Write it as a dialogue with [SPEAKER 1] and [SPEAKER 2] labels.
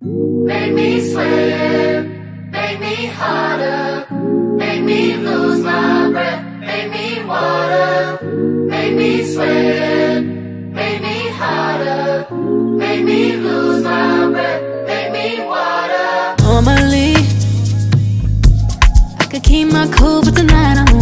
[SPEAKER 1] Make me sweat, make me harder, make me lose my breath, make me water, make me sweat, make me harder, make me lose my breath, make me water.
[SPEAKER 2] Normally, I could keep my cool, but tonight I'm